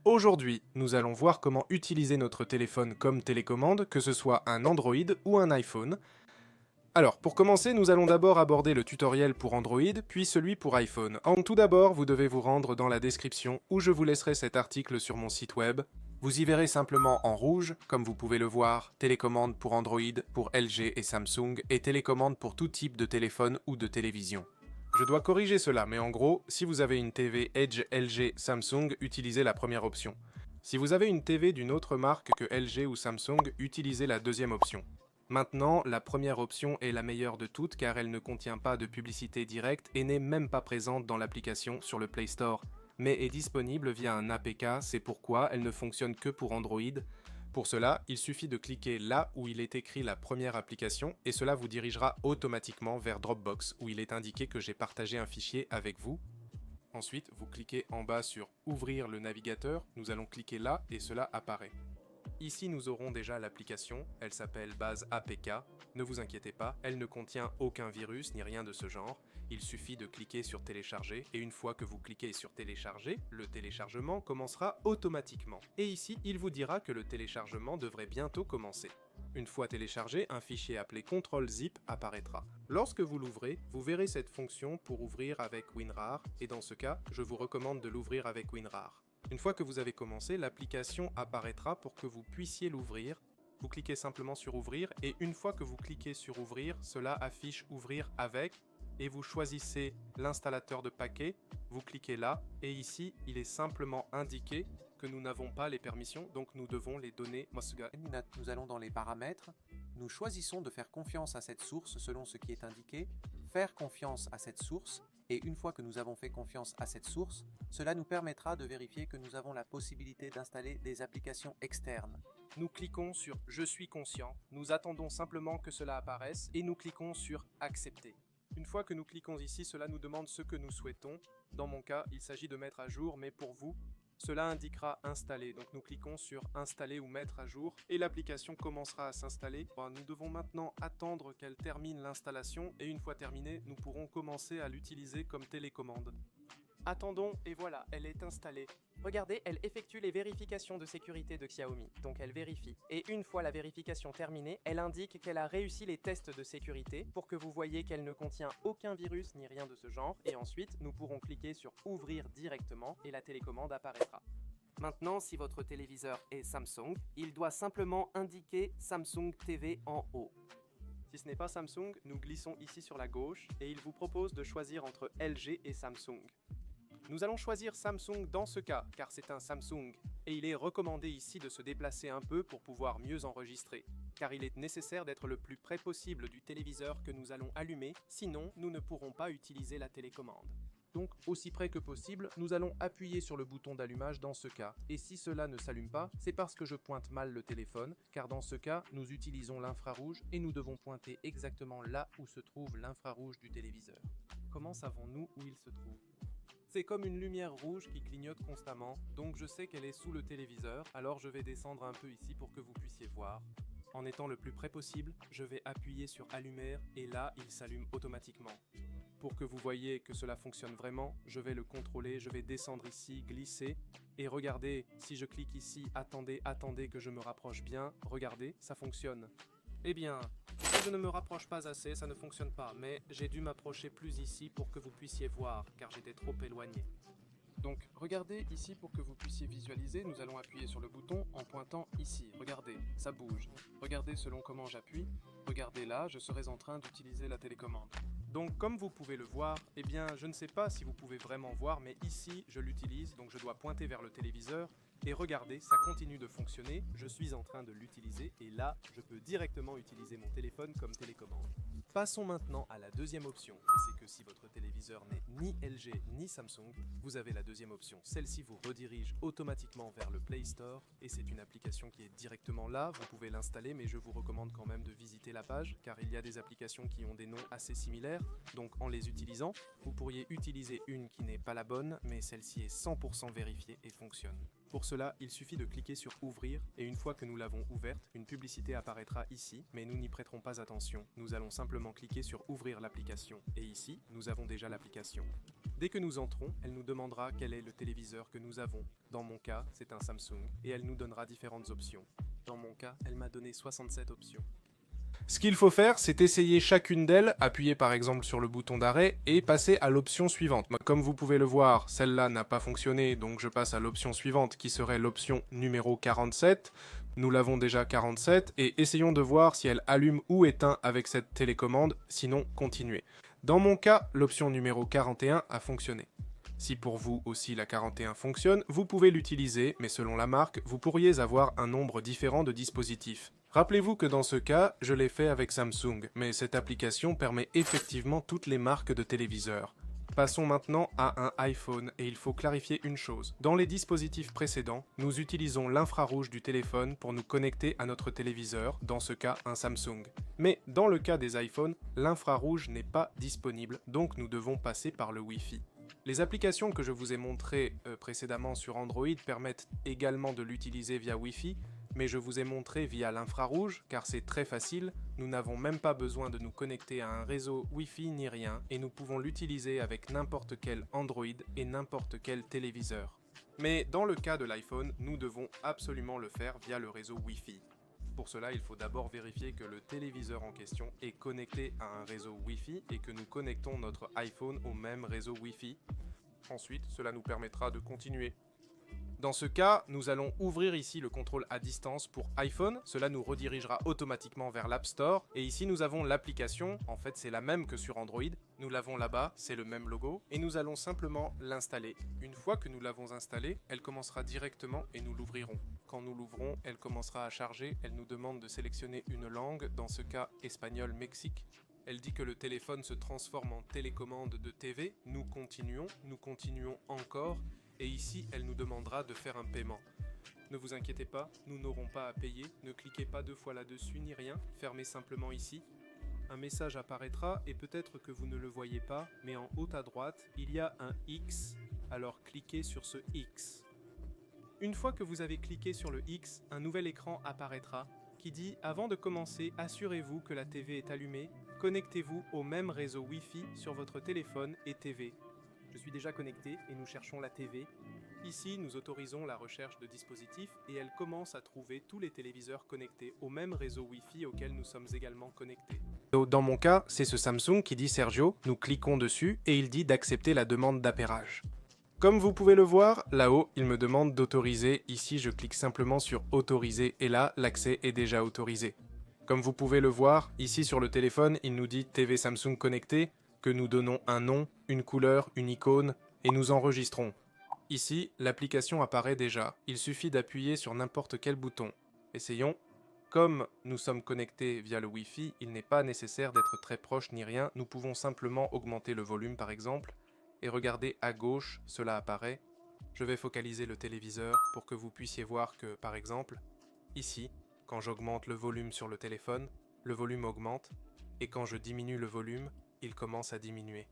Aujourd'hui, nous allons voir comment utiliser notre téléphone comme télécommande, que ce soit un Android ou un iPhone. Alors, pour commencer, nous allons d'abord aborder le tutoriel pour Android, puis celui pour iPhone. Tout d'abord, vous devez vous rendre dans la description où je vous laisserai cet article sur mon site web. Vous y verrez simplement en rouge, comme vous pouvez le voir, télécommande pour Android, pour LG et Samsung, et télécommande pour tout type de téléphone ou de télévision. Je dois corriger cela, mais en gros, si vous avez une TV Edge LG Samsung, utilisez la première option. Si vous avez une TV d'une autre marque que LG ou Samsung, utilisez la deuxième option. Maintenant, la première option est la meilleure de toutes car elle ne contient pas de publicité directe et n'est même pas présente dans l'application sur le Play Store, mais est disponible via un APK, c'est pourquoi elle ne fonctionne que pour Android. Pour cela, il suffit de cliquer là où il est écrit la première application et cela vous dirigera automatiquement vers Dropbox où il est indiqué que j'ai partagé un fichier avec vous. Ensuite, vous cliquez en bas sur Ouvrir le navigateur, nous allons cliquer là et cela apparaît. Ici, nous aurons déjà l'application, elle s'appelle Base APK. Ne vous inquiétez pas, elle ne contient aucun virus ni rien de ce genre. Il suffit de cliquer sur Télécharger et une fois que vous cliquez sur Télécharger, le téléchargement commencera automatiquement. Et ici, il vous dira que le téléchargement devrait bientôt commencer. Une fois téléchargé, un fichier appelé Ctrl-Zip apparaîtra. Lorsque vous l'ouvrez, vous verrez cette fonction pour ouvrir avec WinRAR et dans ce cas, je vous recommande de l'ouvrir avec WinRAR. Une fois que vous avez commencé, l'application apparaîtra pour que vous puissiez l'ouvrir. Vous cliquez simplement sur Ouvrir et une fois que vous cliquez sur Ouvrir, cela affiche Ouvrir avec et vous choisissez l'installateur de paquets, vous cliquez là et ici, il est simplement indiqué que nous n'avons pas les permissions, donc nous devons les donner. Nous allons dans les paramètres, nous choisissons de faire confiance à cette source selon ce qui est indiqué, faire confiance à cette source, et une fois que nous avons fait confiance à cette source, cela nous permettra de vérifier que nous avons la possibilité d'installer des applications externes. Nous cliquons sur Je suis conscient, nous attendons simplement que cela apparaisse et nous cliquons sur Accepter. Une fois que nous cliquons ici, cela nous demande ce que nous souhaitons. Dans mon cas, il s'agit de mettre à jour, mais pour vous, cela indiquera installer, donc nous cliquons sur installer ou mettre à jour et l'application commencera à s'installer. Nous devons maintenant attendre qu'elle termine l'installation et une fois terminée, nous pourrons commencer à l'utiliser comme télécommande. Attendons et voilà, elle est installée. Regardez, elle effectue les vérifications de sécurité de Xiaomi, donc elle vérifie. Et une fois la vérification terminée, elle indique qu'elle a réussi les tests de sécurité pour que vous voyez qu'elle ne contient aucun virus ni rien de ce genre. Et ensuite, nous pourrons cliquer sur Ouvrir directement et la télécommande apparaîtra. Maintenant, si votre téléviseur est Samsung, il doit simplement indiquer Samsung TV en haut. Si ce n'est pas Samsung, nous glissons ici sur la gauche et il vous propose de choisir entre LG et Samsung. Nous allons choisir Samsung dans ce cas, car c'est un Samsung, et il est recommandé ici de se déplacer un peu pour pouvoir mieux enregistrer, car il est nécessaire d'être le plus près possible du téléviseur que nous allons allumer, sinon nous ne pourrons pas utiliser la télécommande. Donc, aussi près que possible, nous allons appuyer sur le bouton d'allumage dans ce cas, et si cela ne s'allume pas, c'est parce que je pointe mal le téléphone, car dans ce cas, nous utilisons l'infrarouge et nous devons pointer exactement là où se trouve l'infrarouge du téléviseur. Comment savons-nous où il se trouve ? C'est comme une lumière rouge qui clignote constamment, donc je sais qu'elle est sous le téléviseur, alors je vais descendre un peu ici pour que vous puissiez voir. En étant le plus près possible, je vais appuyer sur Allumer et là, il s'allume automatiquement. Pour que vous voyez que cela fonctionne vraiment, je vais le contrôler, je vais descendre ici, glisser, et regardez, si je clique ici, attendez que je me rapproche bien, regardez, ça fonctionne. Eh bien, si je ne me rapproche pas assez, ça ne fonctionne pas, mais j'ai dû m'approcher plus ici pour que vous puissiez voir, car j'étais trop éloigné. Donc, regardez ici pour que vous puissiez visualiser, nous allons appuyer sur le bouton en pointant ici. Regardez, ça bouge. Regardez selon comment j'appuie. Regardez là, je serai en train d'utiliser la télécommande. Donc, comme vous pouvez le voir, eh bien, je ne sais pas si vous pouvez vraiment voir, mais ici, je l'utilise, donc je dois pointer vers le téléviseur. Et regardez, ça continue de fonctionner, je suis en train de l'utiliser, et là, je peux directement utiliser mon téléphone comme télécommande. Passons maintenant à la deuxième option, et c'est que si votre téléviseur n'est ni LG ni Samsung, vous avez la deuxième option. Celle-ci vous redirige automatiquement vers le Play Store, et c'est une application qui est directement là, vous pouvez l'installer, mais je vous recommande quand même de visiter la page, car il y a des applications qui ont des noms assez similaires, donc en les utilisant, vous pourriez utiliser une qui n'est pas la bonne, mais celle-ci est 100% vérifiée et fonctionne. Pour cela, il suffit de cliquer sur Ouvrir et une fois que nous l'avons ouverte, une publicité apparaîtra ici, mais nous n'y prêterons pas attention. Nous allons simplement cliquer sur Ouvrir l'application et ici, nous avons déjà l'application. Dès que nous entrons, elle nous demandera quel est le téléviseur que nous avons. Dans mon cas, c'est un Samsung, et elle nous donnera différentes options. Dans mon cas, elle m'a donné 67 options. Ce qu'il faut faire, c'est essayer chacune d'elles, appuyer par exemple sur le bouton d'arrêt et passer à l'option suivante. Comme vous pouvez le voir, celle-là n'a pas fonctionné, donc je passe à l'option suivante qui serait l'option numéro 47. Nous l'avons déjà 47 et essayons de voir si elle allume ou éteint avec cette télécommande, sinon continuez. Dans mon cas, l'option numéro 41 a fonctionné. Si pour vous aussi la 41 fonctionne, vous pouvez l'utiliser, mais selon la marque, vous pourriez avoir un nombre différent de dispositifs. Rappelez-vous que dans ce cas, je l'ai fait avec Samsung, mais cette application permet effectivement toutes les marques de téléviseurs. Passons maintenant à un iPhone et il faut clarifier une chose. Dans les dispositifs précédents, nous utilisons l'infrarouge du téléphone pour nous connecter à notre téléviseur, dans ce cas un Samsung. Mais dans le cas des iPhones, l'infrarouge n'est pas disponible, donc nous devons passer par le Wi-Fi. Les applications que je vous ai montrées précédemment sur Android permettent également de l'utiliser via Wi-Fi, mais je vous ai montré via l'infrarouge car c'est très facile, nous n'avons même pas besoin de nous connecter à un réseau Wi-Fi ni rien et nous pouvons l'utiliser avec n'importe quel Android et n'importe quel téléviseur. Mais dans le cas de l'iPhone, nous devons absolument le faire via le réseau Wi-Fi. Pour cela, il faut d'abord vérifier que le téléviseur en question est connecté à un réseau Wi-Fi et que nous connectons notre iPhone au même réseau Wi-Fi. Ensuite, cela nous permettra de continuer. Dans ce cas, nous allons ouvrir ici le contrôle à distance pour iPhone. Cela nous redirigera automatiquement vers l'App Store. Et ici, nous avons l'application. En fait, c'est la même que sur Android. Nous l'avons là-bas, c'est le même logo. Et nous allons simplement l'installer. Une fois que nous l'avons installée, elle commencera directement et nous l'ouvrirons. Quand nous l'ouvrons, elle commencera à charger. Elle nous demande de sélectionner une langue, dans ce cas espagnol-Mexique. Elle dit que le téléphone se transforme en télécommande de TV. Nous continuons encore. Et ici, elle nous demandera de faire un paiement. Ne vous inquiétez pas, nous n'aurons pas à payer, ne cliquez pas 2 fois là-dessus ni rien, fermez simplement ici. Un message apparaîtra et peut-être que vous ne le voyez pas, mais en haut à droite, il y a un X, alors cliquez sur ce X. Une fois que vous avez cliqué sur le X, un nouvel écran apparaîtra qui dit « Avant de commencer, assurez-vous que la TV est allumée, connectez-vous au même réseau Wi-Fi sur votre téléphone et TV. » Je suis déjà connecté et nous cherchons la TV. Ici, nous autorisons la recherche de dispositifs et elle commence à trouver tous les téléviseurs connectés au même réseau Wi-Fi auquel nous sommes également connectés. Dans mon cas, c'est ce Samsung qui dit Sergio, nous cliquons dessus et il dit d'accepter la demande d'appairage. Comme vous pouvez le voir, là-haut, il me demande d'autoriser. Ici, je clique simplement sur autoriser et là, l'accès est déjà autorisé. Comme vous pouvez le voir, ici sur le téléphone, il nous dit TV Samsung connecté, que nous donnons un nom, une couleur, une icône, et nous enregistrons. Ici, l'application apparaît déjà. Il suffit d'appuyer sur n'importe quel bouton. Essayons. Comme nous sommes connectés via le Wi-Fi, il n'est pas nécessaire d'être très proche ni rien. Nous pouvons simplement augmenter le volume par exemple. Et regardez à gauche, cela apparaît. Je vais focaliser le téléviseur pour que vous puissiez voir que, par exemple, ici, quand j'augmente le volume sur le téléphone, le volume augmente. Et quand je diminue le volume, il commence à diminuer.